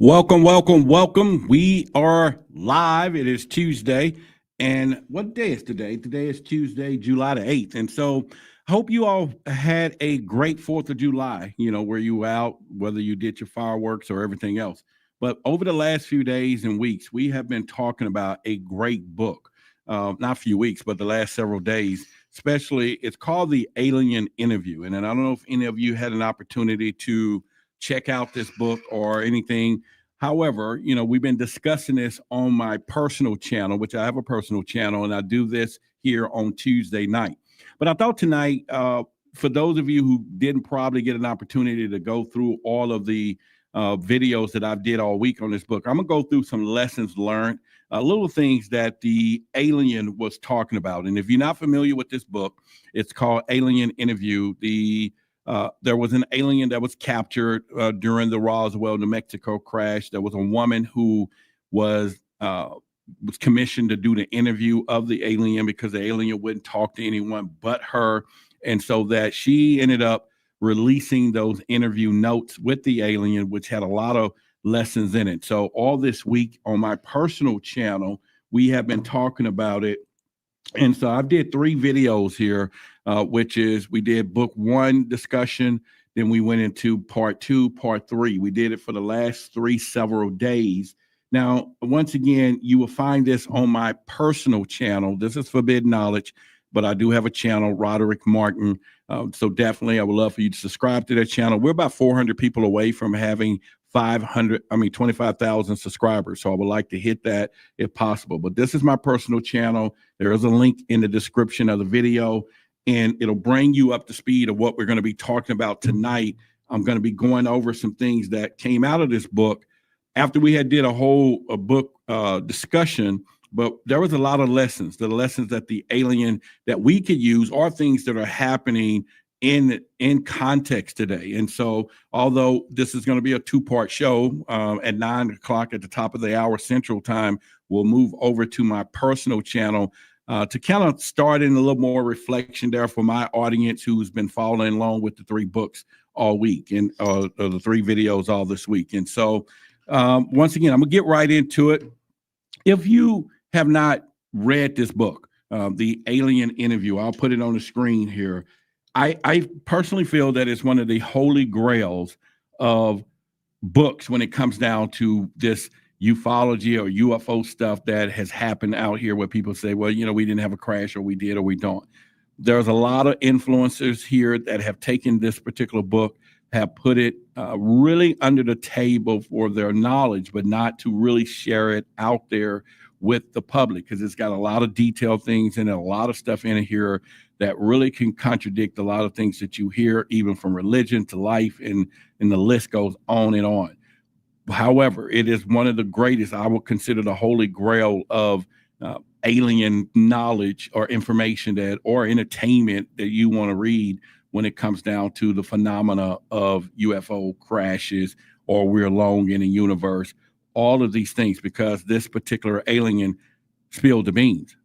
Welcome, welcome, welcome. We are live. It is Tuesday. And what day is today? Today is Tuesday, July the 8th. And so I hope you all had a great 4th of July, where you were out, whether you did your fireworks or everything else. But over the last few days and weeks, we have been talking about a great book. Not a few weeks, but the last several days, especially. It's called The Alien Interview. And I don't know if any of you had an opportunity to check out this book or anything. However, we've been discussing this on my personal channel, which I have a personal channel, and I do this here on Tuesday night. But I thought tonight, for those of you who didn't probably get an opportunity to go through all of the videos that I've did all week on this book, I'm going to go through some lessons learned, little things that the alien was talking about. And if you're not familiar with this book, it's called Alien Interview. There was an alien that was captured during the Roswell, New Mexico crash. There was a woman who was commissioned to do the interview of the alien because the alien wouldn't talk to anyone but her. And so that she ended up releasing those interview notes with the alien, which had a lot of lessons in it. So all this week on my personal channel, we have been talking about it. And so I did 3 videos here, which is we did book 1 discussion. Then we went into part 2, part 3. We did it for the last 3 several days. Now, once again, you will find this on my personal channel. This is Forbidden Knowledge, but I do have a channel, Roderick Martin. So definitely I would love for you to subscribe to that channel. We're about 400 people away from having 25,000 subscribers. So I would like to hit that if possible. But this is my personal channel. There is a link in the description of the video, and it'll bring you up to speed of what we're going to be talking about tonight. I'm going to be going over some things that came out of this book after we had did a book discussion. But there was a lot of lessons, the lessons that the alien that we could use are things that are happening in context today. And so although this is going to be a 2-part show at 9 o'clock at the top of the hour Central Time, we'll move over to my personal channel to kind of start in a little more reflection there for my audience who's been following along with the 3 books all week and the 3 videos all this week. And so once again, I'm gonna get right into it. If you have not read this book, The Alien Interview, I'll put it on the screen here. I personally feel that it's one of the holy grails of books when it comes down to this ufology or UFO stuff that has happened out here where people say, well, we didn't have a crash, or we did, or we don't. There's a lot of influencers here that have taken this particular book, have put it really under the table for their knowledge, but not to really share it out there with the public, because it's got a lot of detailed things and a lot of stuff in here that really can contradict a lot of things that you hear, even from religion to life, and the list goes on and on. However, it is one of the greatest, I would consider the holy grail of alien knowledge or information or entertainment that you want to read when it comes down to the phenomena of UFO crashes, or we're alone in a universe, all of these things, because this particular alien spilled the beans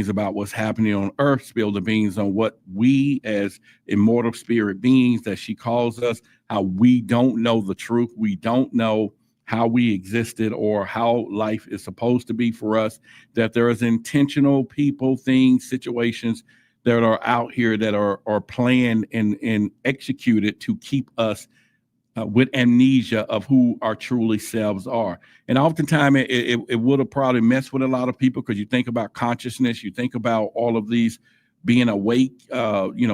about what's happening on Earth, spilled the beans on what we as immortal spirit beings that she calls us, how we don't know the truth. We don't know how we existed or how life is supposed to be for us, that there is intentional people, things, situations that are out here that are planned and executed to keep us with amnesia of who our truly selves are. And oftentimes it would have probably messed with a lot of people, because you think about consciousness, you think about all of these being awake,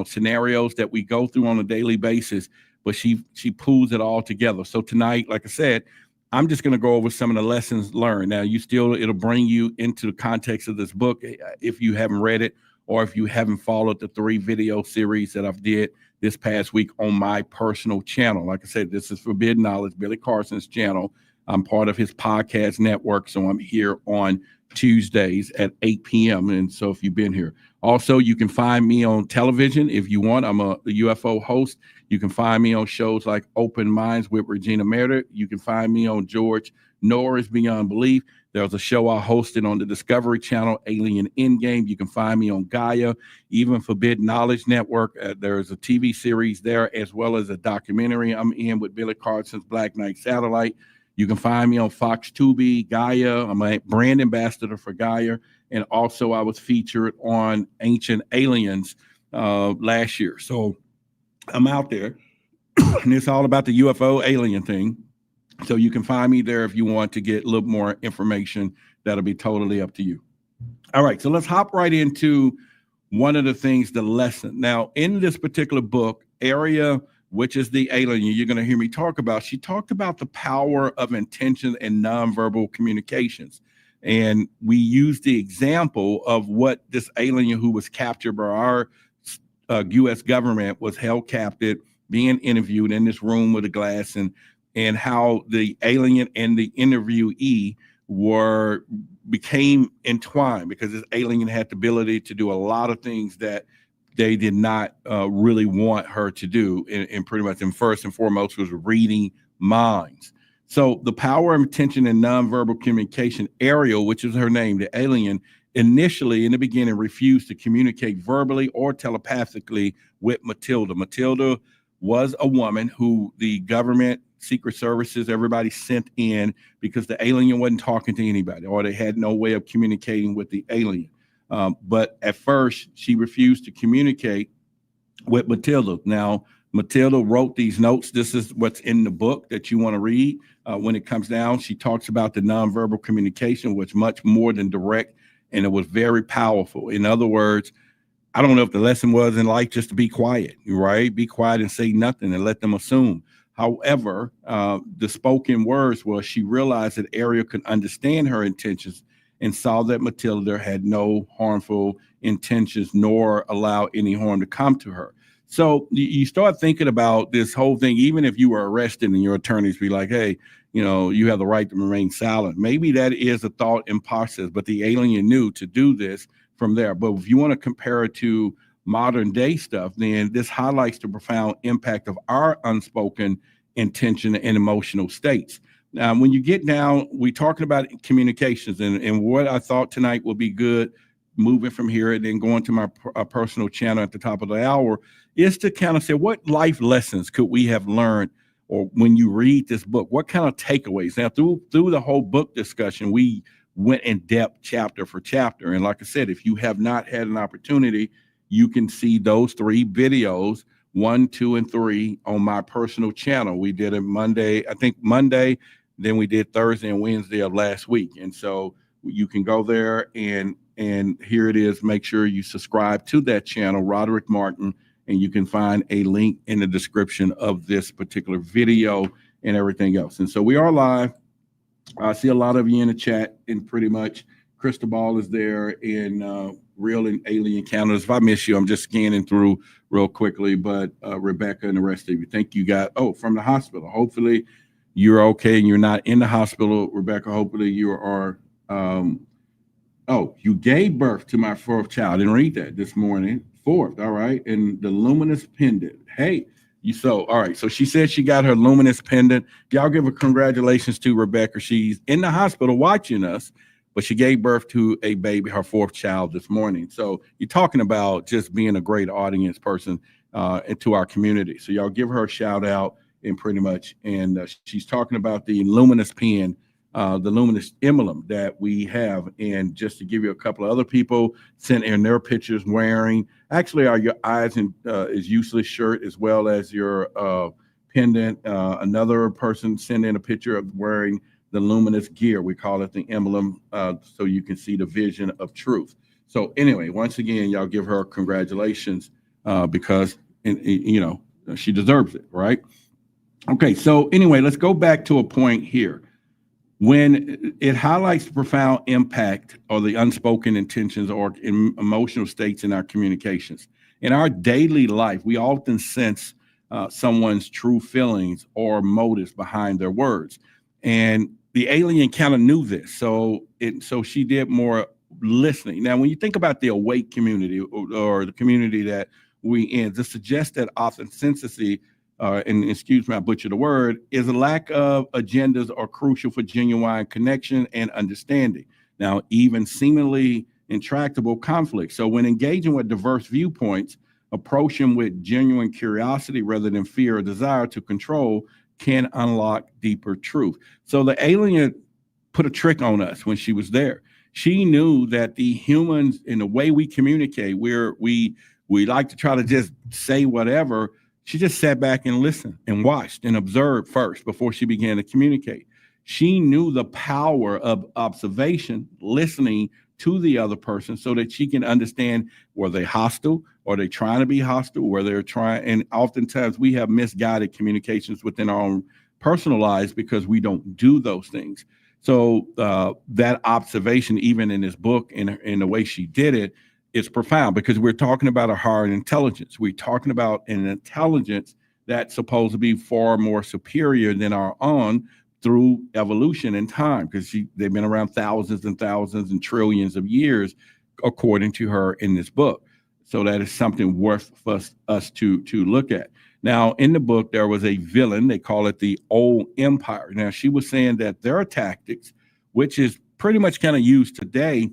scenarios that we go through on a daily basis, but she pulls it all together. So tonight, like I said, I'm just going to go over some of the lessons learned. Now, it'll bring you into the context of this book if you haven't read it, or if you haven't followed the 3 video series that I've did this past week on my personal channel. Like I said, this is Forbidden Knowledge, Billy Carson's channel. I'm part of his podcast network, so I'm here on Tuesdays at 8 p.m. And so if you've been here. Also, you can find me on television if you want. I'm a UFO host. You can find me on shows like Open Minds with Regina Meredith. You can find me on George Norris Beyond Belief. There's a show I hosted on the Discovery Channel, Alien Endgame. You can find me on Gaia, even Forbidden Knowledge Network. There's a TV series there, as well as a documentary I'm in with Billy Carson's Black Knight Satellite. You can find me on Fox Tubi, Gaia. I'm a brand ambassador for Gaia. And also I was featured on Ancient Aliens last year. So I'm out there. And it's all about the UFO alien thing. So you can find me there if you want to get a little more information. That'll be totally up to you. All right, so let's hop right into one of the things, the lesson. Now, in this particular book, Area, which is the alien you're going to hear me talk about, she talked about the power of intention and nonverbal communications. And we used the example of what this alien who was captured by our U.S. government was held captive, being interviewed in this room with a glass, and how the alien and the interviewee became entwined, because this alien had the ability to do a lot of things that they did not really want her to do, and pretty much, and first and foremost was reading minds. So the power of intention and nonverbal communication, Airl, which is her name, the alien, initially in the beginning refused to communicate verbally or telepathically with Matilda. Matilda was a woman who the government, secret services, everybody sent in because the alien wasn't talking to anybody, or they had no way of communicating with the alien. But at first, she refused to communicate with Matilda. Now, Matilda wrote these notes. This is what's in the book that you want to read. When it comes down, she talks about the nonverbal communication, which much more than direct, and it was very powerful. In other words, I don't know if the lesson was in life just to be quiet, right? Be quiet and say nothing and let them assume. However, the spoken words was she realized that Airl could understand her intentions and saw that Matilda had no harmful intentions nor allow any harm to come to her. So you start thinking about this whole thing, even if you were arrested and your attorneys be like, hey, you know, you have the right to remain silent. Maybe that is a thought in process, but the alien knew to do this from there. But if you want to compare it to modern day stuff, then this highlights the profound impact of our unspoken intention and emotional states. Now, when you get down, we're talking about communications, and what I thought tonight would be good moving from here and then going to my personal channel at the top of the hour is to kind of say, what life lessons could we have learned, or when you read this book, what kind of takeaways? Now, through the whole book discussion, we went in depth chapter for chapter. And like I said, if you have not had an opportunity, you can see those 3 videos, 1, 2, and 3 on my personal channel. We did it Monday, I think Monday, then we did Thursday and Wednesday of last week. And so you can go there and here it is. Make sure you subscribe to that channel, Roderick Martin, and you can find a link in the description of this particular video and everything else. And so we are live. I see a lot of you in the chat, and pretty much Cristobal is there, and Real and Alien Encounters. If I miss you, I'm just scanning through real quickly, but Rebecca and the rest of you, thank you guys. Oh, from the hospital. Hopefully you're okay and you're not in the hospital, Rebecca. Hopefully you are. Oh, you gave birth to my 4th child. I didn't read that this morning. 4th, all right. And the luminous pendant. Hey, all right. So she said she got her luminous pendant. Y'all give her congratulations to Rebecca. She's in the hospital watching us, but she gave birth to a baby, her 4th child this morning. So you're talking about just being a great audience person to our community. So y'all give her a shout out, and pretty much, and she's talking about the luminous pen, the luminous emblem that we have. And just to give you a couple of other people sent in their pictures wearing, actually are your eyes and is useless shirt, as well as your pendant. Another person sent in a picture of wearing the luminous gear. We call it the emblem, so you can see the vision of truth. So anyway, once again, y'all give her congratulations because you know, she deserves it, right? Okay, so anyway, let's go back to a point here. When it highlights the profound impact or the unspoken intentions or emotional states in our communications. In our daily life, we often sense someone's true feelings or motives behind their words. And the alien kind of knew this, so she did more listening. Now, when you think about the awake community or the community that we in, this suggests that authenticity, and excuse me, I butchered the word, is a lack of agendas are crucial for genuine connection and understanding. Now, even seemingly intractable conflict. So when engaging with diverse viewpoints, approach them with genuine curiosity rather than fear or desire to control, can unlock deeper truth. So the alien put a trick on us when she was there. She knew that the humans, in the way we communicate, we like to try to just say whatever. She just sat back and listened and watched and observed first before she began to communicate. She knew the power of observation, listening to the other person so that she can understand, were they hostile? Are they trying to be hostile? Were they trying? And oftentimes we have misguided communications within our own personal lives because we don't do those things. So that observation, even in this book, in the way she did it, is profound, because we're talking about a higher intelligence. We're talking about an intelligence that's supposed to be far more superior than our own through evolution and time, because they've been around thousands and thousands and trillions of years, according to her in this book. So that is something worth for us to look at. Now, in the book, there was a villain. They call it the Old Empire. Now, she was saying that their tactics, which is pretty much kind of used today,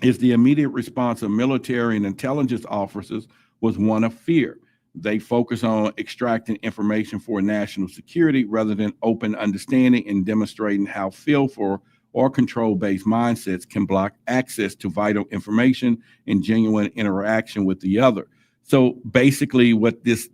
is the immediate response of military and intelligence officers was one of fear. They focus on extracting information for national security rather than open understanding and demonstrating how fearful or control-based mindsets can block access to vital information and genuine interaction with the other. So basically, what this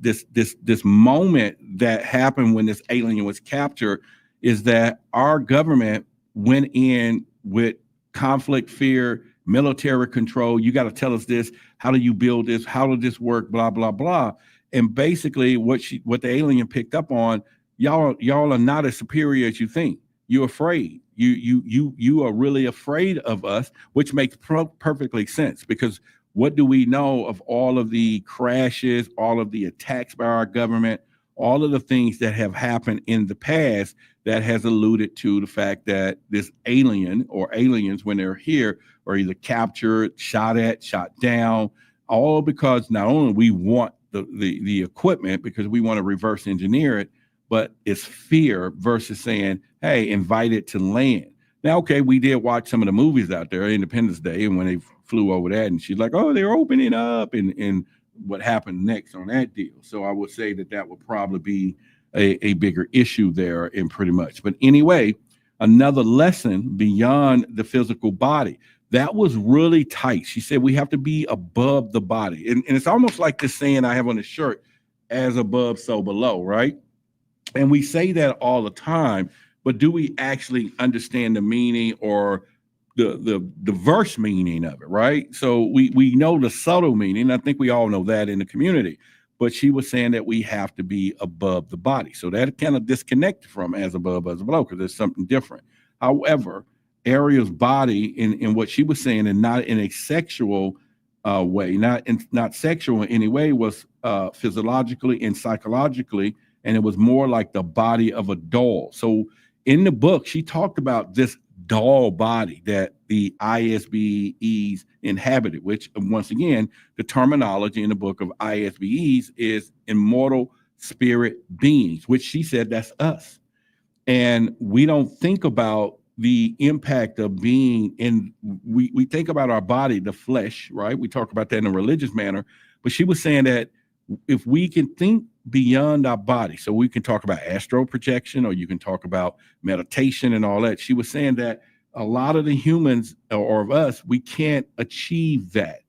moment that happened when this alien was captured is that our government went in with conflict, fear, military control. You got to tell us this. How do you build this? How does this work? Blah, blah, blah. And basically what the alien picked up on, y'all are not as superior as you think. You're afraid. You are really afraid of us, which makes perfectly sense, because what do we know of all of the crashes, all of the attacks by our government, all of the things that have happened in the past that has alluded to the fact that this alien or aliens, when they're here, are either captured, shot at, shot down, all because not only we want the equipment because we want to reverse engineer it, but it's fear versus saying, hey, invite it to land. Now, okay, we did watch some of the movies out there, Independence Day, and when they flew over that, and she's like, oh, they're opening up, and what happened next on that deal. So I would say that would probably be a bigger issue there, in pretty much. But anyway, another lesson beyond the physical body. That was really tight. She said we have to be above the body. And it's almost like this saying I have on the shirt, as above, so below, right? And we say that all the time, but do we actually understand the meaning or the verse meaning of it, right? So we know the subtle meaning. I think we all know that in the community. But she was saying that we have to be above the body. So that kind of disconnected from as above, as below, because there's something different. However, Ariel's body, in what she was saying, and not in a sexual way, not sexual in any way, was physiologically and psychologically, and it was more like the body of a doll. So in the book, she talked about this doll body that the ISBEs inhabited, which, once again, the terminology in the book of ISBEs is immortal spirit beings, which she said that's us. And we don't think about the impact of being in, we think about our body, the flesh, right? We talk about that in a religious manner, but she was saying that if we can think beyond our body, so we can talk about astral projection, or you can talk about meditation and all that. She was saying that a lot of the humans, or of us, we can't achieve that.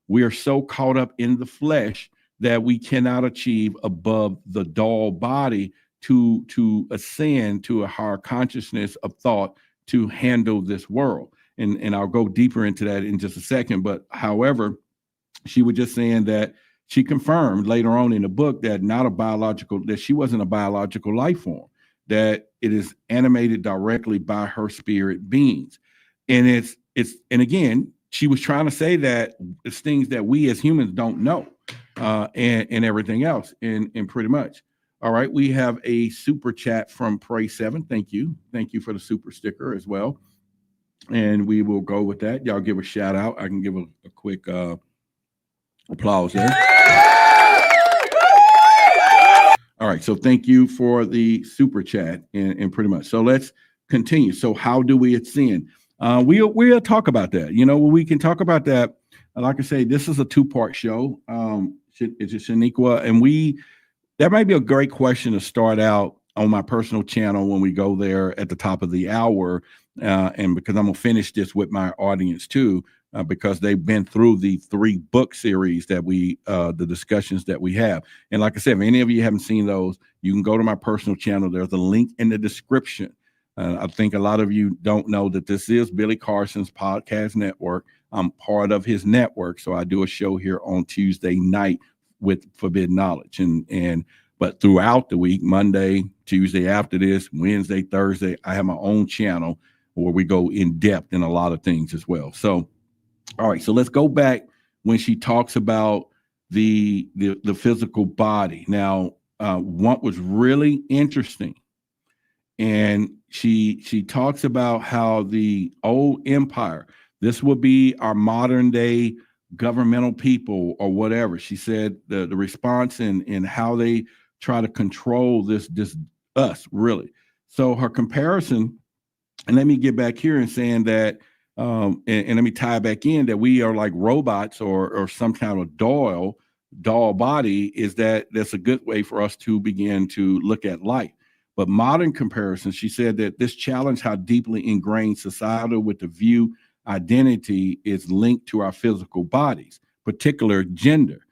We are so caught up in the flesh that we cannot achieve above the dull body to ascend to a higher consciousness of thought to handle this world. And I'll go deeper into that in just a second. But however, she was just saying that she confirmed later on in the book that that she wasn't a biological life form, that it is animated directly by her spirit beings. And and again, she was trying to say that it's things that we as humans don't know, and everything else, and pretty much. All right, we have a super chat from Pray7. Thank you. Thank you for the super sticker as well. And we will go with that. Y'all give a shout out. I can give a quick applause there. All right, so thank you for the super chat, and pretty much. So let's continue. So how do we ascend? We'll talk about that. We can talk about that. Like I say, this is a two-part show. It's Shaniqua, and that might be a great question to start out on my personal channel when we go there at the top of the hour. And because I'm going to finish this with my audience too, because they've been through the 3 book series that the discussions that we have. And like I said, if any of you haven't seen those, you can go to my personal channel. There's a link in the description. I think a lot of you don't know that this is Billy Carson's podcast network. I'm part of his network. So I do a show here on Tuesday night with Forbidden Knowledge. But throughout the week, Monday, Tuesday after this, Wednesday, Thursday, I have my own channel where we go in depth in a lot of things as well. So, all right, so let's go back when she talks about the physical body. Now, what was really interesting, and she talks about how the old empire, this would be our modern day governmental people or whatever. She said the response and how they try to control this us really. So her comparison, and let me get back here and saying that, and let me tie back in that we are like robots or some kind of doll body, is that's a good way for us to begin to look at life. But modern comparisons, she said that this challenge how deeply ingrained societal with the view identity is linked to our physical bodies, particular gender.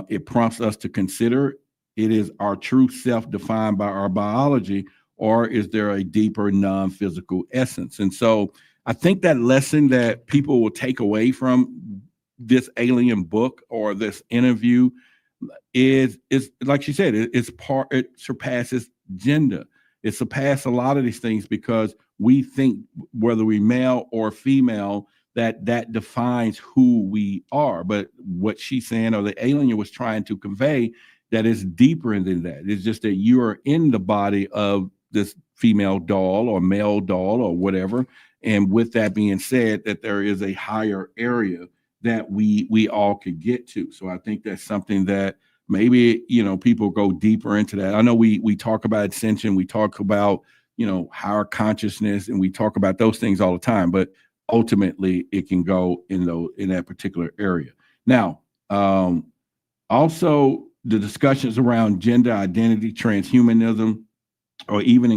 It prompts us to consider, it is our true self defined by our biology, or is there a deeper non-physical essence? And so I think that lesson that people will take away from this alien book or this interview is like she said, it surpasses gender. It surpasses a lot of these things because we think whether we male or female, that defines who we are. But what she's saying, or the alien was trying to convey, that is deeper than that. It's just that you are in the body of this female doll or male doll or whatever. And with that being said, that there is a higher area that we all could get to. So I think that's something that maybe, people go deeper into that. I know we talk about ascension, we talk about, higher consciousness, and we talk about those things all the time, but ultimately it can go in that particular area. Now, also the discussions around gender identity, transhumanism, or even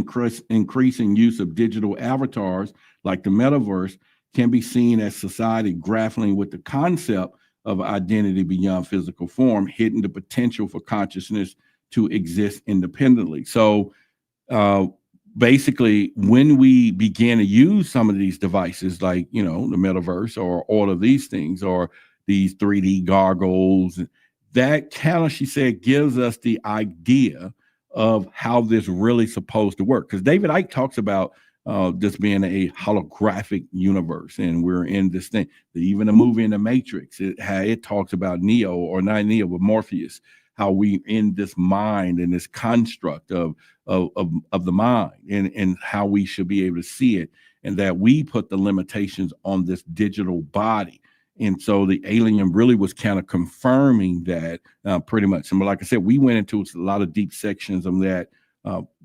increasing use of digital avatars like the metaverse can be seen as society grappling with the concept of identity beyond physical form, hitting the potential for consciousness to exist independently. So basically, when we began to use some of these devices, like, the metaverse or all of these things, or these 3D goggles, that kind of, she said, gives us the idea of how this really supposed to work. Because David Icke talks about this being a holographic universe, and we're in this thing. Even the movie in the Matrix, it talks about Neo, or not Neo, but Morpheus, how we in this mind and this construct of the mind, and how we should be able to see it, and that we put the limitations on this digital body. And so the alien really was kind of confirming that pretty much. And like I said, we went into a lot of deep sections of that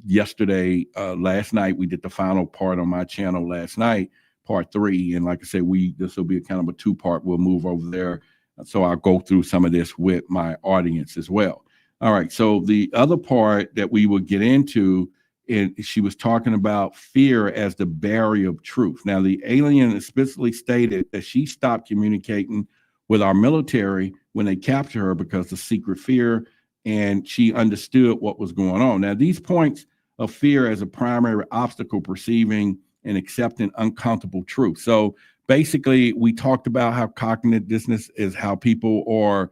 yesterday. Last night, we did the final part on my channel last night, part 3. And like I said, this will be a kind of a 2-part. We'll move over there. So I'll go through some of this with my audience as well. All right. So the other part that we will get into, and she was talking about fear as the barrier of truth. Now, the alien explicitly stated that she stopped communicating with our military when they captured her because of secret fear, and she understood what was going on. Now, these points of fear as a primary obstacle perceiving and accepting uncomfortable truth. So basically, we talked about how cognitive dissonance is how people are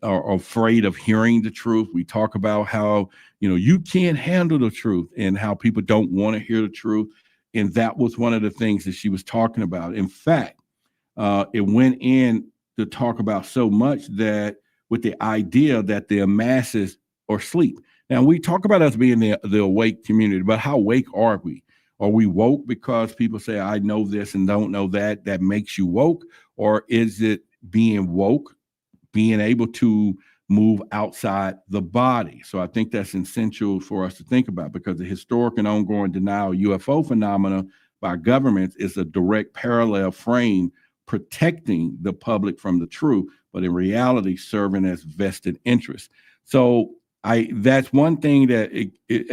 afraid of hearing the truth. We talk about how, you can't handle the truth, and how people don't want to hear the truth. And that was one of the things that she was talking about. In fact, it went in to talk about so much that with the idea that the masses are asleep. Now, we talk about us being the awake community, but how awake are we? Are we woke because people say, I know this and don't know that makes you woke? Or is it being woke, being able to move outside the body? So I think that's essential for us to think about, because the historic and ongoing denial of UFO phenomena by governments is a direct parallel frame protecting the public from the truth, but in reality serving as vested interests. So that's one thing that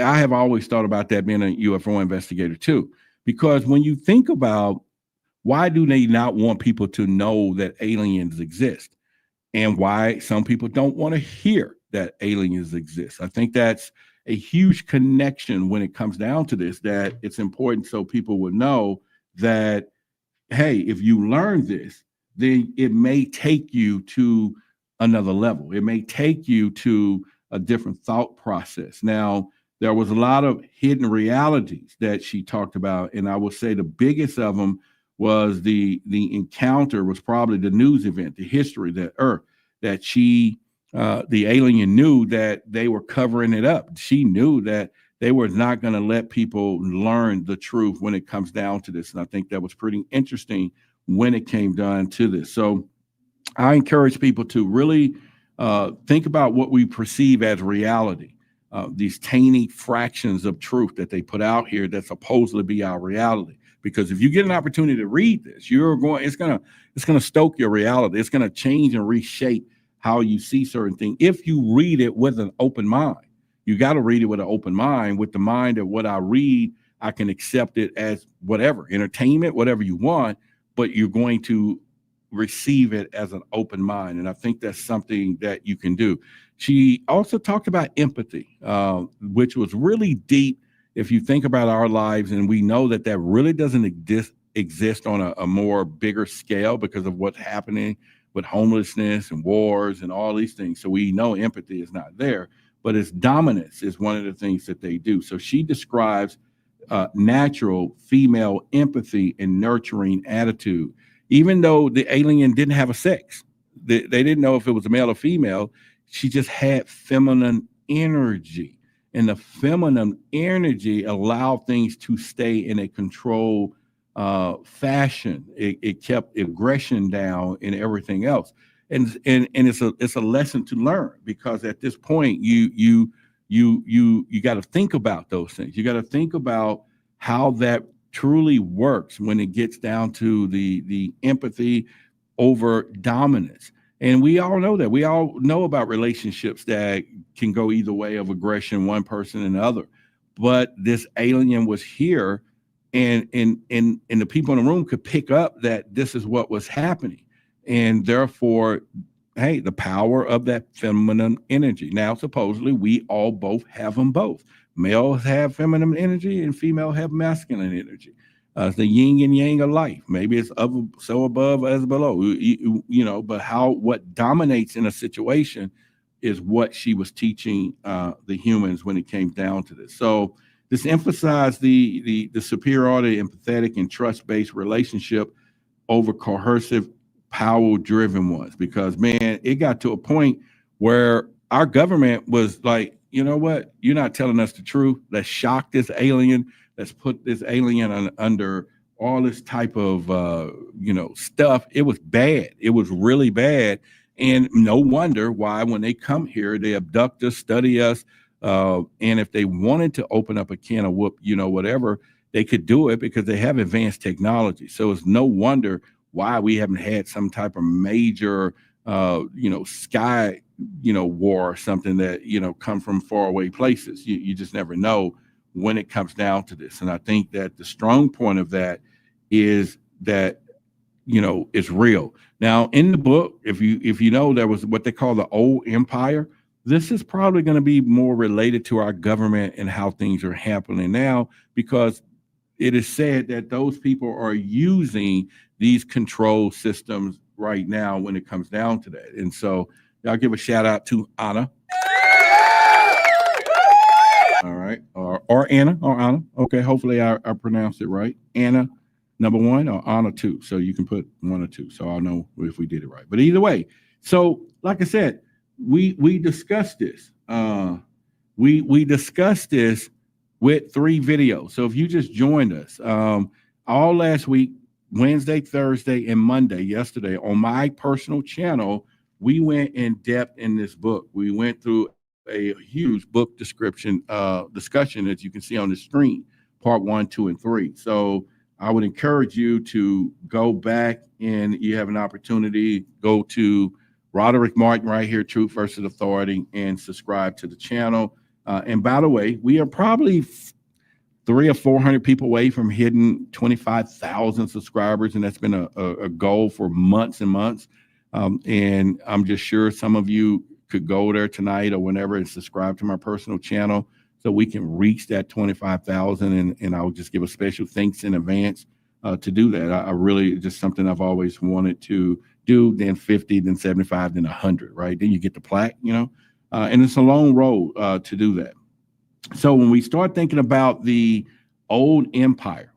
I have always thought about, that being a UFO investigator too, because when you think about why do they not want people to know that aliens exist, and why some people don't want to hear that aliens exist, I think that's a huge connection when it comes down to this, that it's important so people would know that, hey, if you learn this, then it may take you to another level. It may take you to a different thought process. Now, there was a lot of hidden realities that she talked about, and I would say the biggest of them was the encounter was probably the news event, the history that Earth, that she the alien knew that they were covering it up. She knew that they were not going to let people learn the truth when it comes down to this. And I think that was pretty interesting when it came down to this. So I encourage people to really think about what we perceive as reality. These tiny fractions of truth that they put out here that supposedly be our reality. Because if you get an opportunity to read this, it's gonna stoke your reality. It's gonna change and reshape how you see certain things if you read it with an open mind. You got to read it with an open mind, with the mind that what I read, I can accept it as whatever, entertainment, whatever you want, but you're going to receive it as an open mind. And I think that's something that you can do. She also talked about empathy, which was really deep if you think about our lives. And we know that that really doesn't exist on a more bigger scale because of what's happening with homelessness and wars and all these things. So we know empathy is not there, but its dominance is one of the things that they do. So she describes natural female empathy and nurturing attitude. Even though the alien didn't have a sex, they didn't know if it was a male or female. She just had feminine energy, and the feminine energy allowed things to stay in a controlled fashion. It kept aggression down and everything else. And it's a lesson to learn, because at this point you got to think about those things. You got to think about how that truly works when it gets down to the empathy over dominance. And we all know that. We all know about relationships that can go either way of aggression, one person and the other. But this alien was here, and the people in the room could pick up that this is what was happening. And therefore, hey, the power of that feminine energy. Now, supposedly, we all both have them both. Males have feminine energy and female have masculine energy. It's the yin and yang of life. Maybe it's so above as below, but what dominates in a situation is what she was teaching the humans when it came down to this. So this emphasized the superiority, empathetic, and trust-based relationship over coercive, power-driven ones. Because, man, it got to a point where our government was like, you know what? You're not telling us the truth. Let's shock this alien. Let's put this alien under all this type of, stuff. It was bad. It was really bad. And no wonder why when they come here, they abduct us, study us. And if they wanted to open up a can of whatever, they could do it because they have advanced technology. So it's no wonder why we haven't had some type of major, sky, war or something that, come from faraway places. You just never know when it comes down to this. And I think that the strong point of that is that, it's real. Now, in the book, if you know, there was what they call the old empire. This is probably going to be more related to our government and how things are happening now, because it is said that those people are using these control systems right now when it comes down to that. And so I'll give a shout out to Anna. All right. Or Anna or Anna. Okay. Hopefully I pronounced it right. Anna, number 1, or Anna 2. So you can put 1 or 2. So I'll know if we did it right. But either way. So like I said, we discussed this. We discussed this with 3 videos. So if you just joined us, all last week, Wednesday, Thursday, and Monday, yesterday, on my personal channel, we went in depth in this book. We went through a huge book discussion, as you can see on the screen, part 1, 2, and 3. So I would encourage you to go back, and you have an opportunity, go to Roderick Martin right here, Truth versus Authority, and subscribe to the channel. And by the way, we are probably 300 or 400 people away from hitting 25,000 subscribers, and that's been a goal for months and months. And I'm just sure some of you could go there tonight or whenever and subscribe to my personal channel so we can reach that 25,000. And I'll just give a special thanks in advance to do that. I really, just something I've always wanted to do, then 50, then 75, then 100, right? Then you get the plaque, and it's a long road to do that. So when we start thinking about the old empire,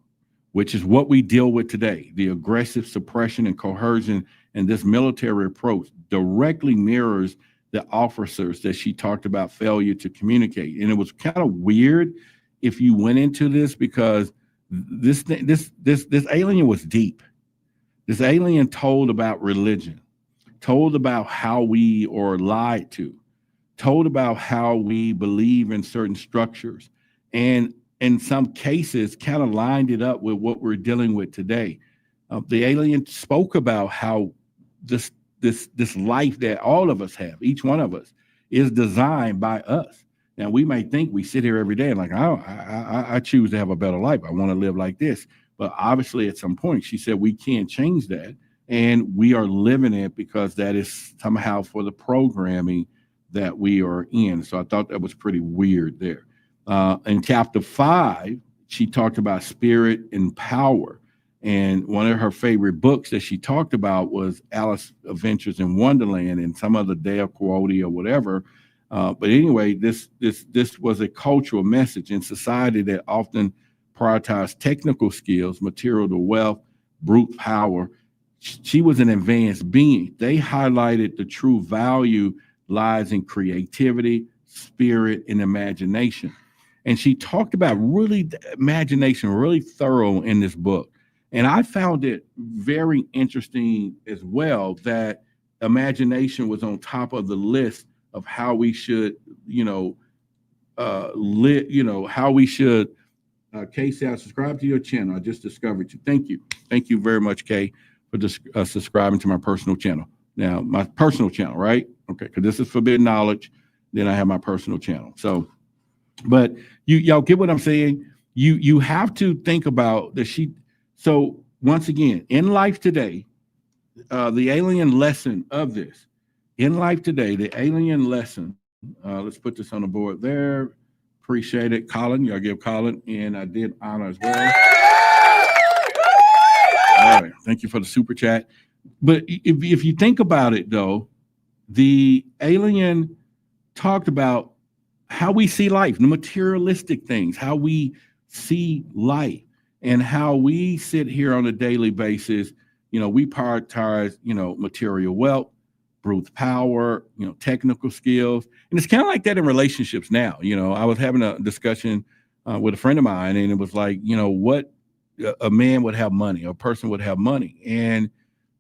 which is what we deal with today, the aggressive suppression and coercion and this military approach directly mirrors the officers that she talked about failure to communicate. And it was kind of weird if you went into this, because this alien was deep. This alien told about religion, told about how we are lied to, told about how we believe in certain structures, and in some cases kind of lined it up with what we're dealing with today. The alien spoke about how this life that all of us have, each one of us, is designed by us. Now, we may think we sit here every day and like, I choose to have a better life. I want to live like this. But obviously, at some point, she said we can't change that. And we are living it because that is somehow for the programming that we are in. So I thought that was pretty weird there. In chapter 5, she talked about spirit and power. And one of her favorite books that she talked about was Alice Adventures in Wonderland and some other Dale Quixote or whatever. But anyway, this was a cultural message in society that often prioritized technical skills, material to wealth, brute power. She was an advanced being. They highlighted the true value lies in creativity, spirit, and imagination. And she talked about really imagination, really thorough in this book. And I found it very interesting as well that imagination was on top of the list of how we should, how we should. Kay said, subscribe to your channel. I just discovered you. Thank you. Thank you very much, Kay, for subscribing to my personal channel. Now, my personal channel, right? Okay, because this is forbidden knowledge. Then I have my personal channel. So, but y'all get what I'm saying? You have to think about the sheet. So once again, in life today, the alien lesson of this, in life today, the alien lesson, let's put this on the board there. Appreciate it, Colin. Y'all give Colin, and I did honor as well. All right, thank you for the super chat. But if you think about it, though, the alien talked about how we see life, the materialistic things, how we see life, and how we sit here on a daily basis. We prioritize, material wealth, brute power, technical skills. And it's kind of like that in relationships now. I was having a discussion with a friend of mine, and it was like, what a man would have money, a person would have money. And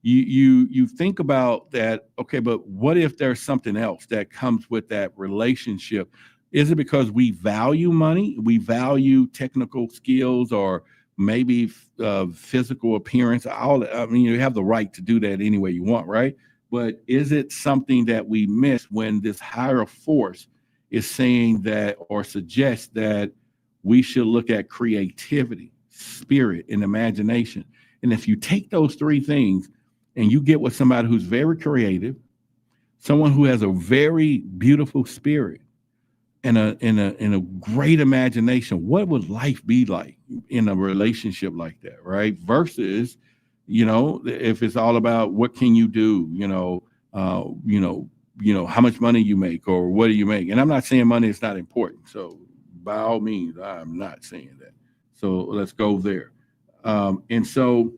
you think about that, okay, but what if there's something else that comes with that relationship? Is it because we value money, we value technical skills, or maybe physical appearance? You have the right to do that any way you want, right? But is it something that we miss when this higher force is saying that, or suggests that we should look at creativity, spirit, and imagination? And if you take those three things and you get with somebody who's very creative, someone who has a very beautiful spirit and a great imagination, what would life be like in a relationship like that, right? Versus, if it's all about what can you do, how much money you make or what do you make? And I'm not saying money is not important. So by all means, I'm not saying that. So let's go there. And so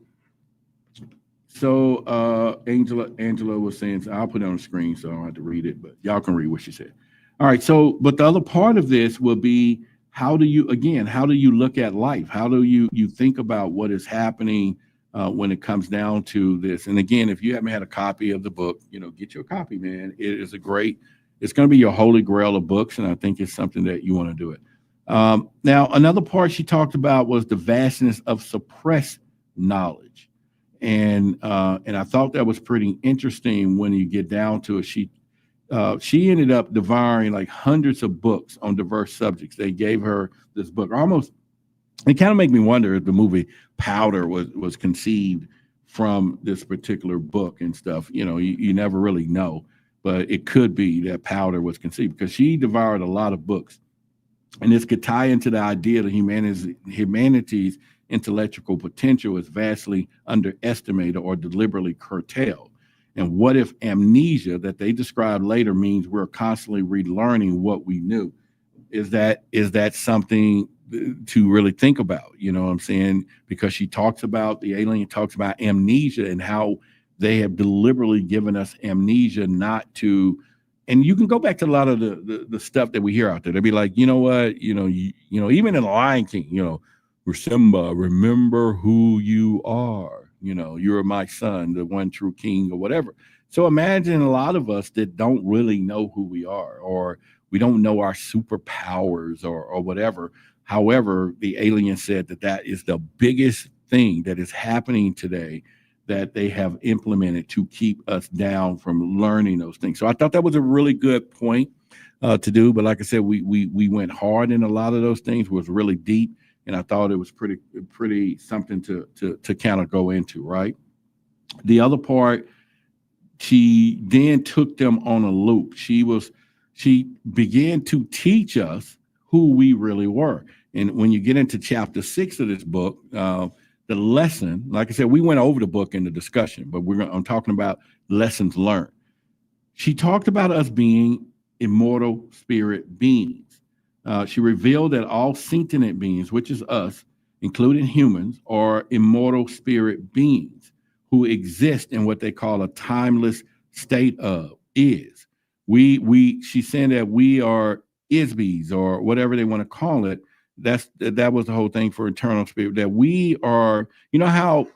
Angela was saying, so I'll put it on the screen so I don't have to read it, but y'all can read what she said. All right. So, but the other part of this will be, how do you look at life? How do you think about what is happening when it comes down to this? And again, if you haven't had a copy of the book, get your copy, man. It is it's going to be your holy grail of books. And I think it's something that you want to do it. Now, another part she talked about was the vastness of suppressed knowledge. And I thought that was pretty interesting when you get down to it. She ended up devouring like hundreds of books on diverse subjects. They gave her this book. Almost, it kind of made me wonder if the movie Powder was conceived from this particular book and stuff. You never really know, but it could be that Powder was conceived because she devoured a lot of books. And this could tie into the idea that humanity's intellectual potential is vastly underestimated or deliberately curtailed. And what if amnesia that they describe later means we're constantly relearning what we knew? Is that something to really think about? You know what I'm saying? Because the alien talks about amnesia and how they have deliberately given us amnesia not to. And you can go back to a lot of the stuff that we hear out there. They'll be like, you know what, even in the Lion King, Simba, remember who you are. You're my son, the one true king, or whatever. So imagine a lot of us that don't really know who we are, or we don't know our superpowers or whatever. However, the alien said that is the biggest thing that is happening today that they have implemented to keep us down from learning those things. So I thought that was a really good point to do. But like I said, we went hard in a lot of those things. It was really deep, and I thought it was pretty something to kind of go into, right? The other part, she then took them on a loop. She began to teach us who we really were. And when you get into chapter 6 of this book, the lesson, like I said, we went over the book in the discussion, but I'm talking about lessons learned. She talked about us being immortal spirit beings. She revealed that all sentient beings, which is us, including humans, are immortal spirit beings who exist in what they call a timeless state of is. She's saying that we are isbies or whatever they want to call it. That was the whole thing for eternal spirit, that we are, how,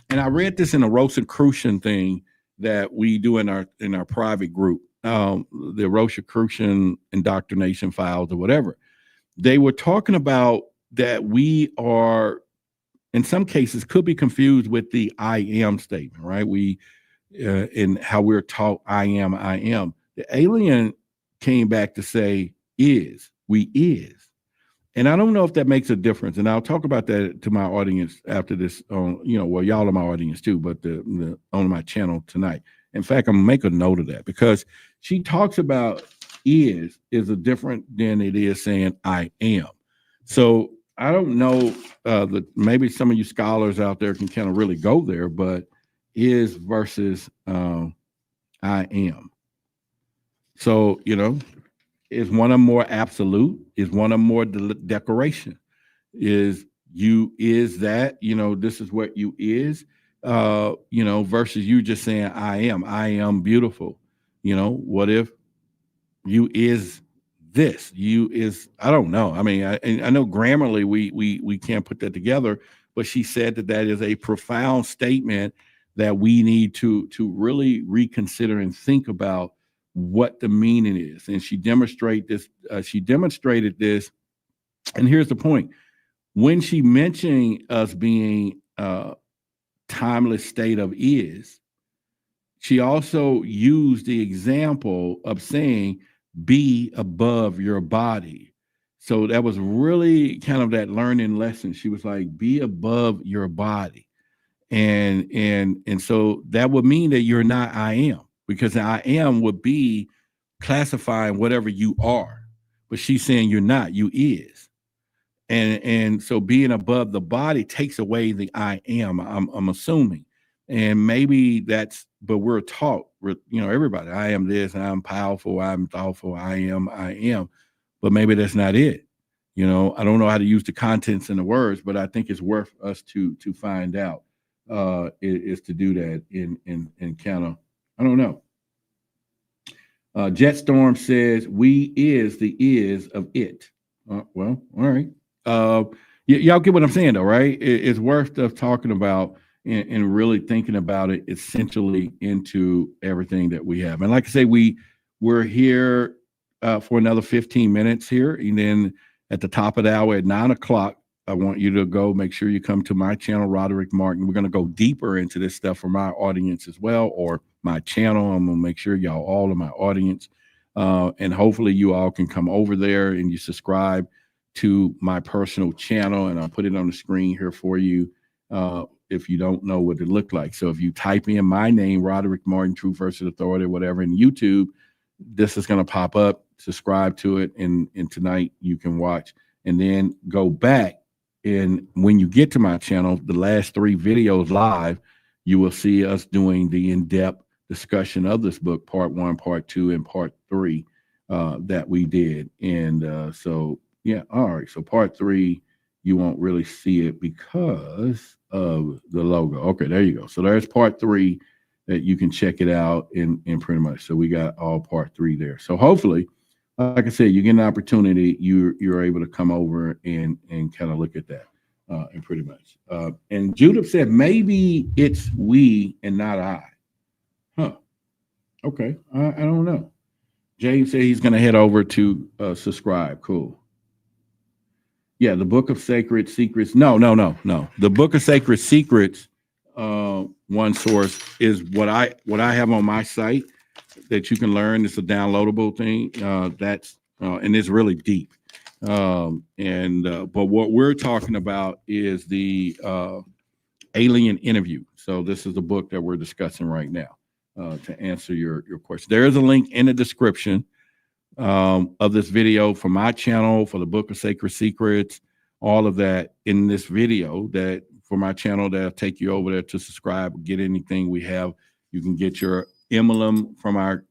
and I read this in a Rosicrucian thing that we do in our private group, the Rosicrucian indoctrination files or whatever. They were talking about that we are, in some cases, could be confused with the I am statement, right? We, in how we're taught I am. The alien came back to say we is. And I don't know if that makes a difference. And I'll talk about that to my audience after this, y'all are my audience too, but the on my channel tonight. In fact, I'm gonna make a note of that because she talks about is a different than it is saying I am. So I don't know that maybe some of you scholars out there can kind of really go there, but is versus I am. So, is one of them more absolute? Is one of them more decoration? Is that, this is what you is, versus you just saying I am beautiful. What if you is this? You is, I don't know. I mean, I know grammarly we can't put that together, but she said that is a profound statement that we need to really reconsider and think about what the meaning is. And she demonstrated this. And here's the point. When she mentioned us being timeless state of is, she also used the example of saying, be above your body. So that was really kind of that learning lesson. She was like, be above your body. And so that would mean that you're not I am, because I am would be classifying whatever you are. But she's saying you're not, you is. And so being above the body takes away the I am, I'm assuming. And maybe but we're taught, everybody, I am this, I'm powerful, I'm thoughtful, I am. But maybe that's not it. I don't know how to use the contents and the words, but I think it's worth us to find out. Is to do that in kind of, I don't know. Jetstorm says we is the is of it. Well, all right. Y'all get what I'm saying though, right? It's worth us talking about and really thinking about it essentially into everything that we have. And like I say, we're here for another 15 minutes here, and then at the top of the hour at 9 o'clock I want you to go make sure you come to my channel, Roderick Martin. We're going to go deeper into this stuff for my audience as well, or my channel. I'm going to make sure y'all all of my audience. And hopefully you all can come over there and you subscribe to my personal channel, and I'll put it on the screen here for you if you don't know what it looked like. So if you type in my name, Roderick Martin, Truth versus Authority, whatever, in YouTube, this is going to pop up. Subscribe to it, and tonight you can watch, and then go back. And when you get to my channel, the last 3 videos live, you will see us doing the in-depth discussion of this book, part 1, part 2, and part 3 that we did. And so, yeah, all right. So part 3, you won't really see it because of the logo. Okay, there you go. So there's part 3 that you can check it out in pretty much. So we got all part 3 there. So hopefully, like I said, you get an opportunity, you're able to come over and kind of look at that, and pretty much. And Judith said maybe it's we and not I. Huh. Okay. I don't know. James said he's going to head over to subscribe. Cool. Yeah, the Book of Sacred Secrets. No. The Book of Sacred Secrets, one source is what I have on my site that you can learn. It's a downloadable thing. And it's really deep. But what we're talking about is the alien interview. So this is the book that we're discussing right now. To answer your question, there is a link in the description of this video for my channel, for the Book of Sacred Secrets, all of that in this video that for my channel that'll take you over there to subscribe, get anything we have. You can get your emblem from our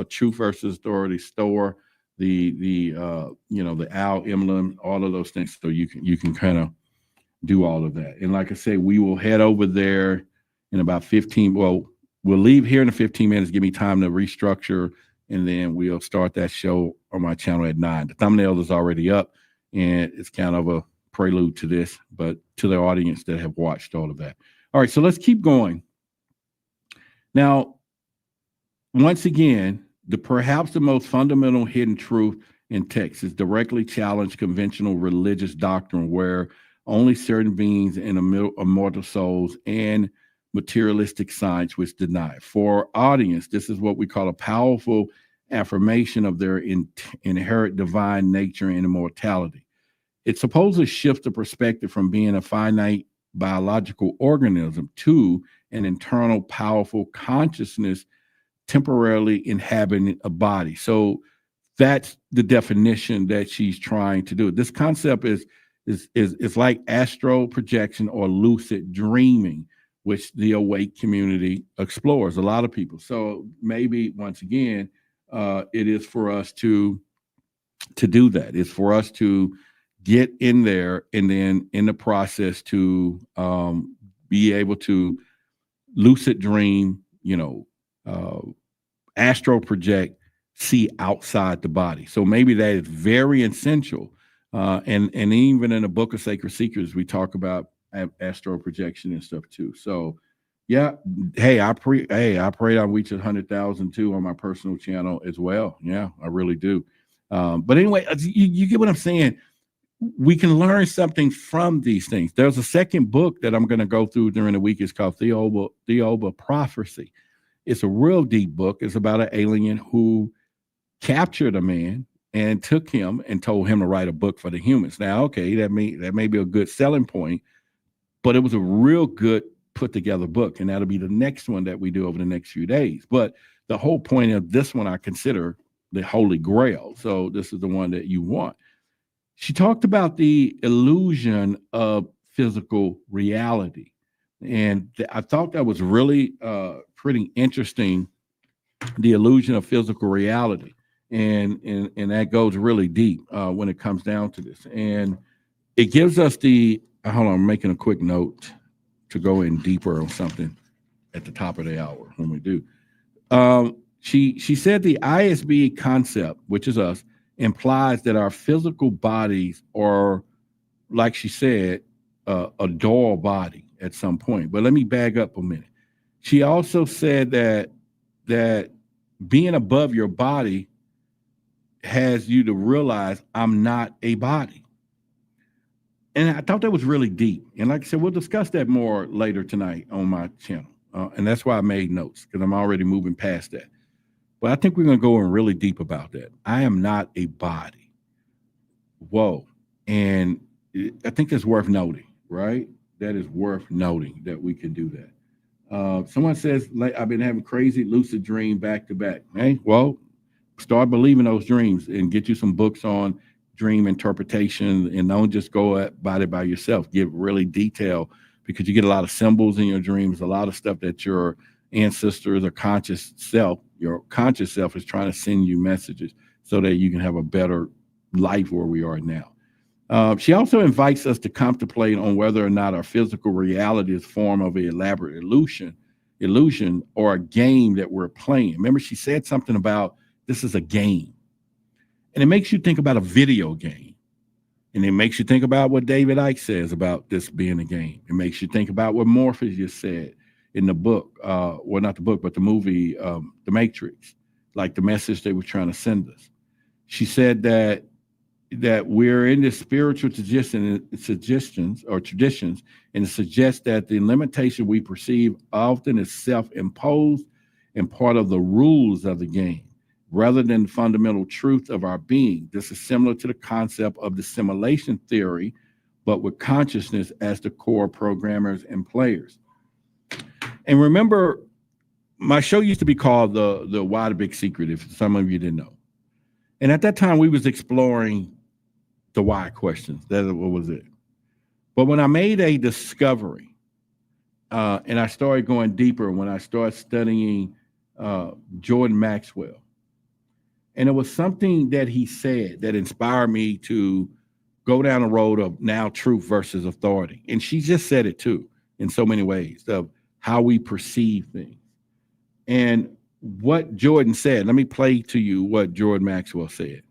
Truth versus Authority store, the owl emblem, all of those things. So you can kind of do all of that. And like I say, we will head over there in about 15. Well, we'll leave here in 15 minutes. Give me time to restructure, and then we'll start that show on my channel at 9. The thumbnail is already up, and it's kind of a prelude to this, but to the audience that have watched all of that. All right, so let's keep going. Now, once again, perhaps the most fundamental hidden truth in text is directly challenge conventional religious doctrine where only certain beings and immortal souls and materialistic science which deny. For our audience, this is what we call a powerful affirmation of their inherent divine nature and immortality. It supposedly shifts the perspective from being a finite biological organism to an internal, powerful consciousness temporarily inhabiting a body. So that's the definition that she's trying to do. This concept is like astral projection or lucid dreaming, which the awake community explores, a lot of people. So maybe once again, it is for us to do that. It's for us to get in there, and then in the process to be able to lucid dream, astral project, see outside the body. So maybe that is very essential. And even in the Book of Sacred Secrets, we talk about astral projection and stuff too. So yeah, hey, I pray I reach 100,000 too on my personal channel as well. Yeah, I really do. But anyway, you get what I'm saying. We can learn something from these things. There's a second book that I'm going to go through during the week. It's called Theoba Prophecy. It's a real deep book. It's about an alien who captured a man and took him and told him to write a book for the humans. Now, okay, that may be a good selling point, but it was a real good put together book, and that'll be the next one that we do over the next few days. But the whole point of this one I consider the Holy Grail. So this is the one that you want. She talked about the illusion of physical reality. And I thought that was really pretty interesting, the illusion of physical reality. And that goes really deep when it comes down to this. And it gives us hold on, I'm making a quick note to go in deeper on something at the top of the hour when we do. She said the ISB concept, which is us, implies that our physical bodies are, like she said, a dull body at some point. But let me back up a minute. She also said that being above your body has you to realize I'm not a body. And I thought that was really deep. And like I said, we'll discuss that more later tonight on my channel. And that's why I made notes, because I'm already moving past that. But I think we're going to go in really deep about that. I am not a body. Whoa. And I think that's worth noting, right? That is worth noting that we can do that. Someone says, like, I've been having crazy lucid dream back to back. Hey, well, start believing those dreams and get you some books on dream interpretation, and don't just go about it by yourself. Get really detailed, because you get a lot of symbols in your dreams, a lot of stuff that your ancestors or your conscious self is trying to send you messages so that you can have a better life where we are now. She also invites us to contemplate on whether or not our physical reality is a form of an elaborate illusion or a game that we're playing. Remember, she said something about this is a game. And it makes you think about a video game. And it makes you think about what David Icke says about this being a game. It makes you think about what Morpheus said in the book, well, not the book, but the movie, The Matrix, like the message they were trying to send us. She said that we're in this spiritual suggestions, and it suggests that the limitation we perceive often is self-imposed and part of the rules of the game, rather than the fundamental truth of our being. This is similar to the concept of the simulation theory, but with consciousness as the core programmers and players. And remember, my show used to be called the Why the Big Secret, if some of you didn't know. And at that time, we was exploring the why questions. That what was it. But when I made a discovery, and I started going deeper, when I started studying Jordan Maxwell, and it was something that he said that inspired me to go down the road of now truth versus authority. And she just said it too, in so many ways, of how we perceive things. And what Jordan said, let me play to you what Jordan Maxwell said.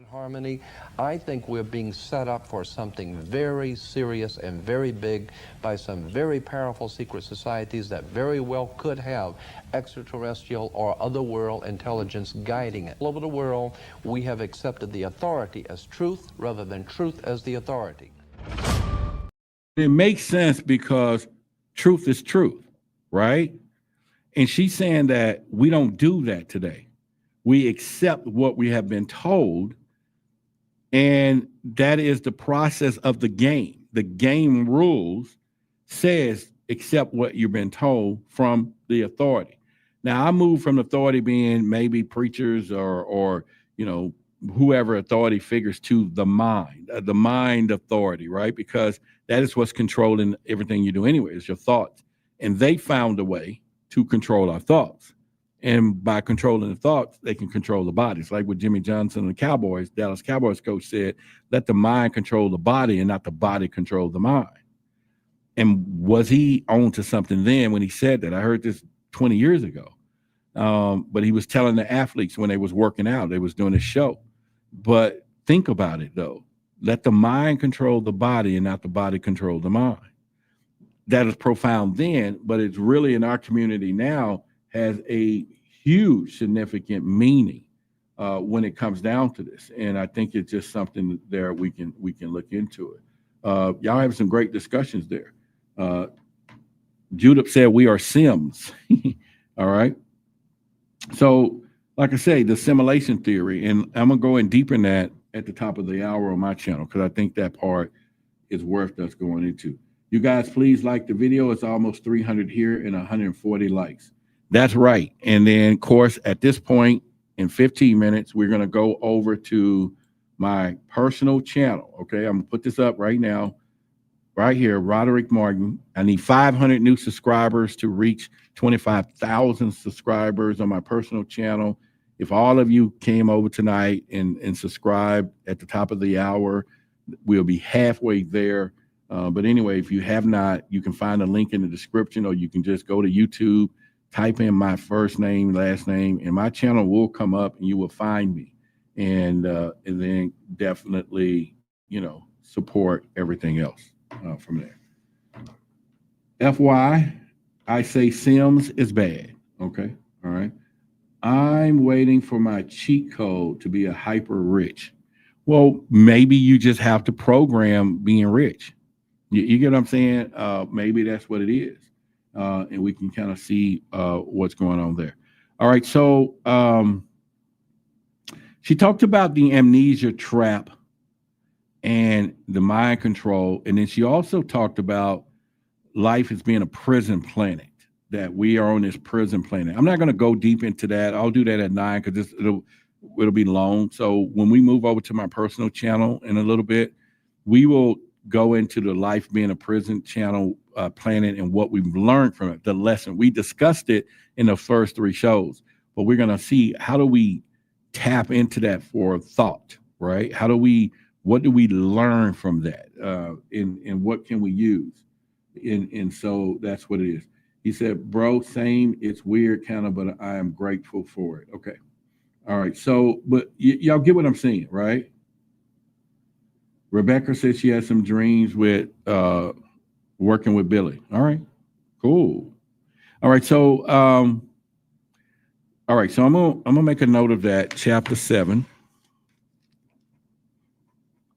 Harmony, I think we're being set up for something very serious and very big by some very powerful secret societies that very well could have extraterrestrial or otherworld intelligence guiding it. All over the world, we have accepted the authority as truth rather than truth as the authority. It makes sense because truth is truth, right? And she's saying that we don't do that today. We accept what we have been told. And that is the process of the game. The game rules says accept what you've been told from the authority. Now, I moved from authority being maybe preachers or whoever authority figures to the mind authority, right? Because that is what's controlling everything you do anyway, is your thoughts. And they found a way to control our thoughts. And by controlling the thoughts, they can control the bodies. Like what Jimmy Johnson and the Cowboys, Dallas Cowboys coach said, let the mind control the body and not the body control the mind. And was he on to something then when he said that? I heard this 20 years ago. But he was telling the athletes when they was working out, they was doing a show. But think about it, though. Let the mind control the body and not the body control the mind. That is profound then, but it's really in our community now has a huge significant meaning when it comes down to this. And I think it's just something there we can look into it. Y'all have some great discussions there. Judith said we are Sims. All right. So like I say, the simulation theory, and I'm gonna go in deeper in that at the top of the hour on my channel, because I think that part is worth us going into. You guys, please like the video. It's almost 300 here and 140 likes. That's right. And then, of course, at this point, in 15 minutes, we're going to go over to my personal channel. Okay, I'm going to put this up right now, right here, Roderick Martin. I need 500 new subscribers to reach 25,000 subscribers on my personal channel. If all of you came over tonight and subscribed at the top of the hour, we'll be halfway there. But anyway, if you have not, you can find a link in the description, or you can just go to YouTube, type in my first name, last name, and my channel will come up and you will find me. And then definitely, support everything else from there. FY, I say Sims is bad. Okay. All right. I'm waiting for my cheat code to be a hyper rich. Well, maybe you just have to program being rich. You get what I'm saying? Maybe that's what it is. And we can kind of see what's going on there. All right. So she talked about the amnesia trap and the mind control. And then she also talked about life as being a prison planet, that we are on this prison planet. I'm not going to go deep into that. I'll do that at 9 because it'll be long. So when we move over to my personal channel in a little bit, we will go into the life being a prison channel planet and what we've learned from it, the lesson. We discussed it in the first 3 shows, but we're going to see how do we tap into that for thought, right? What do we learn from that? And what can we use? And so that's what it is. He said, bro, same. It's weird, kind of, but I am grateful for it. Okay. All right. So, but y'all get what I'm saying, right? Rebecca said she had some dreams with working with Billy. All right. Cool. All right. So, I'm gonna make a note of that. Chapter 7.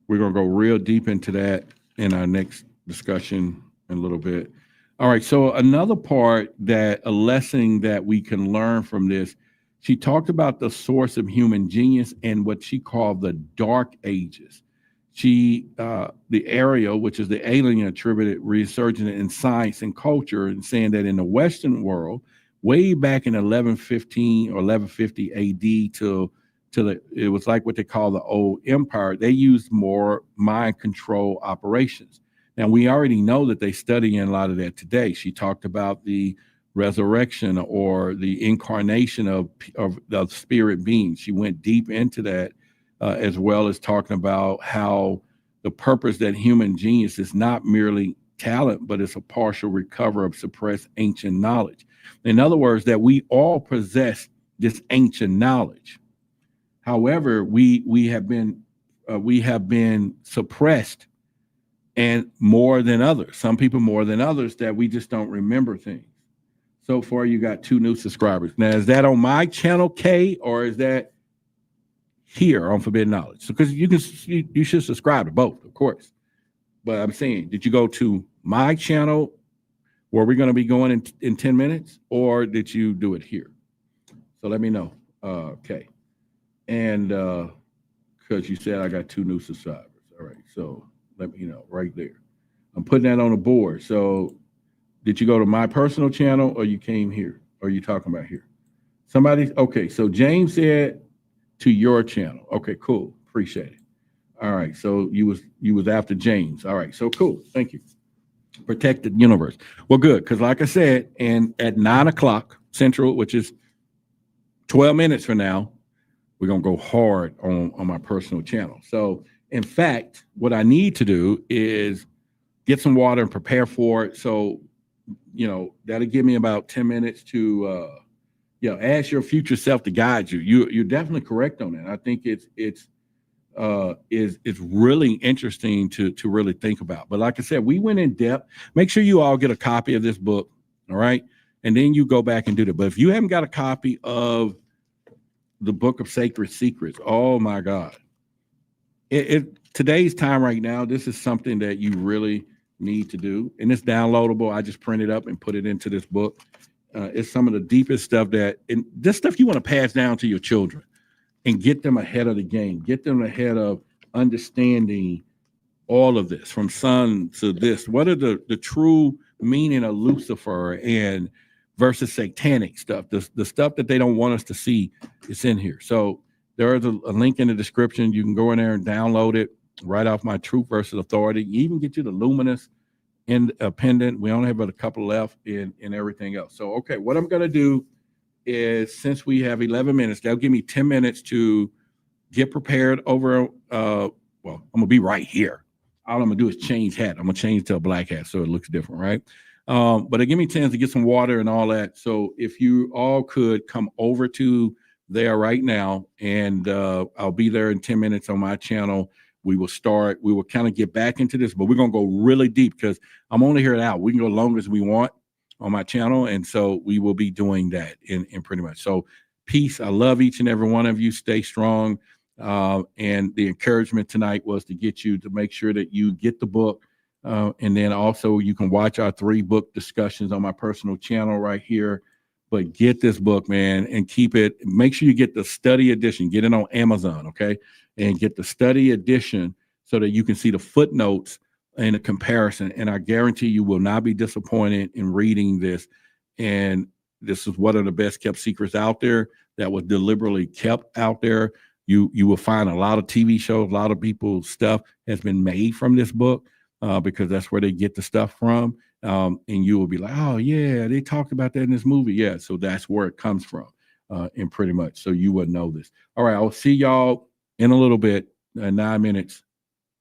We're gonna go real deep into that in our next discussion in a little bit. All right. So another part, that a lesson that we can learn from this, she talked about the source of human genius and what she called the dark ages. The Airl, which is the alien, attributed resurgence in science and culture, and saying that in the Western world, way back in 1115 or 1150 AD it was like what they call the old empire. They used more mind control operations. Now we already know that they study in a lot of that today. She talked about the resurrection or the incarnation of the spirit beings. She went deep into that, as well as talking about how the purpose that human genius is not merely talent, but it's a partial recovery of suppressed ancient knowledge. In other words, that we all possess this ancient knowledge. However, we have been suppressed, and more than others. Some people more than others, that we just don't remember things. So far, you got 2 new subscribers. Now, is that on my channel, Kay, or is that here on Forbidden Knowledge? Because you should subscribe to both, of course. But I'm saying, did you go to my channel where we're going to be going in 10 minutes, or did you do it here? So let me know, Kay. And because you said I got 2 new subscribers. All right, so let me know right there. I'm putting that on the board. So did you go to my personal channel, or you came here? Or are you talking about here? Okay, so James said to your channel. Okay, cool. Appreciate it. All right, so you was after James. All right, so cool. Thank you. Protected universe. Well, good, because like I said, and at 9 o'clock Central, which is 12 minutes from now, we're going to go hard on my personal channel. So, in fact, what I need to do is get some water and prepare for it. So, that'll give me about 10 minutes to, ask your future self to guide you. You're definitely correct on that. I think it's really interesting to really think about. But like I said, we went in depth. Make sure you all get a copy of this book, all right? And then you go back and do that. But if you haven't got a copy of the Book of Sacred Secrets, oh my God. Today's time right now, this is something that you really need to do. And it's downloadable. I just printed up and put it into this book. It's some of the deepest stuff and this stuff you want to pass down to your children and get them ahead of the game, get them ahead of understanding all of this, from sun to this. What are the true meaning of Lucifer and versus satanic stuff, the stuff that they don't want us to see? It's in here. So there is a link in the description. You can go in there and download it right off my Truth versus Authority. You even get you the Luminous pendant. We only have about a couple left in everything else. So, okay, what I'm going to do is, since we have 11 minutes, that'll give me 10 minutes to get prepared over. I'm going to be right here. All I'm going to do is change hat. I'm going to change to a black hat so it looks different, right? But it give me a chance to get some water and all that. So if you all could come over to there right now, and I'll be there in 10 minutes on my channel. We will kind of get back into this, but we're going to go really deep because I'm only here an hour. We can go long as we want on my channel. And so we will be doing that in pretty much. So peace. I love each and every one of you. Stay strong. And the encouragement tonight was to get you to make sure that you get the book. And then also you can watch our 3 book discussions on my personal channel right here. But get this book, man, and keep it. Make sure you get the study edition. Get it on Amazon, okay? And get the study edition so that you can see the footnotes and a comparison. And I guarantee you will not be disappointed in reading this. And this is one of the best kept secrets out there that was deliberately kept out there. You will find a lot of TV shows, a lot of people's stuff has been made from this book because that's where they get the stuff from. And you will be like, oh, yeah, they talked about that in this movie. Yeah, so that's where it comes from, and pretty much. So you would know this. All right, I'll see y'all in a little bit, 9 minutes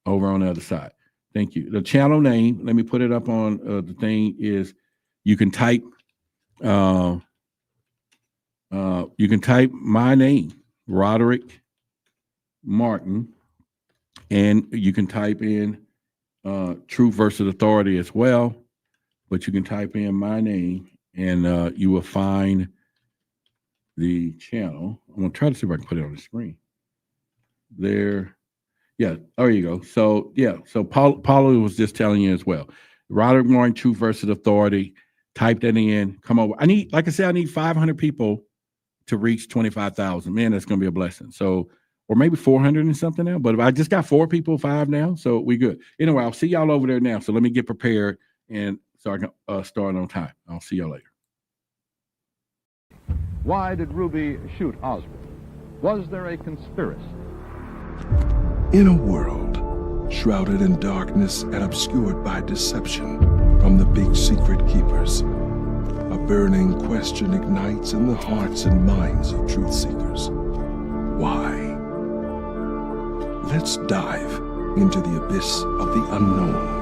over on the other side. Thank you. The channel name, let me put it up on the thing, is you can type my name, Roderick Martin, and you can type in Truth versus Authority as well. But you can type in my name and you will find the channel. I'm going to try to see if I can put it on the screen. There. Yeah, there you go. So, yeah, so Paula was just telling you as well. Roderick Martin, Truth versus Authority. Type that in. Come over. I need 500 people to reach 25,000. Man, that's going to be a blessing. So, or maybe 400 and something now. But if I just got 4 people, 5 now, so we good. Anyway, I'll see y'all over there now. So let me get prepared and so I can start on time. I'll see y'all later. Why did Ruby shoot Oswald? Was there a conspiracy? In a world shrouded in darkness and obscured by deception from the big secret keepers, a burning question ignites in the hearts and minds of truth seekers. Why? Let's dive into the abyss of the unknown.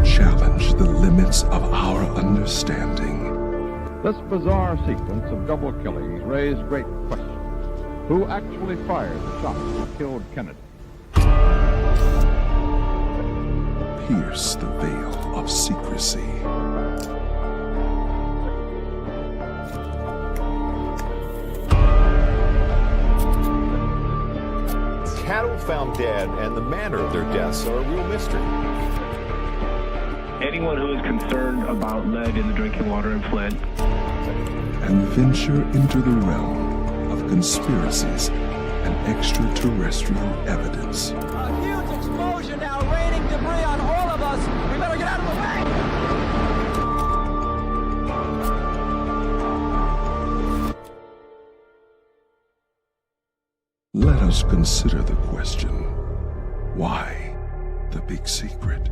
Challenge the limits of our understanding. This bizarre sequence of double killings raised great questions. Who actually fired the shots that killed Kennedy? Pierce the veil of secrecy. Cattle found dead and the manner of their deaths are a real mystery. Anyone who is concerned about lead in the drinking water in Flint. And venture into the realm of conspiracies and extraterrestrial evidence. A huge explosion now, raining debris on all of us. We better get out of the way. Let us consider the question, why the big secret?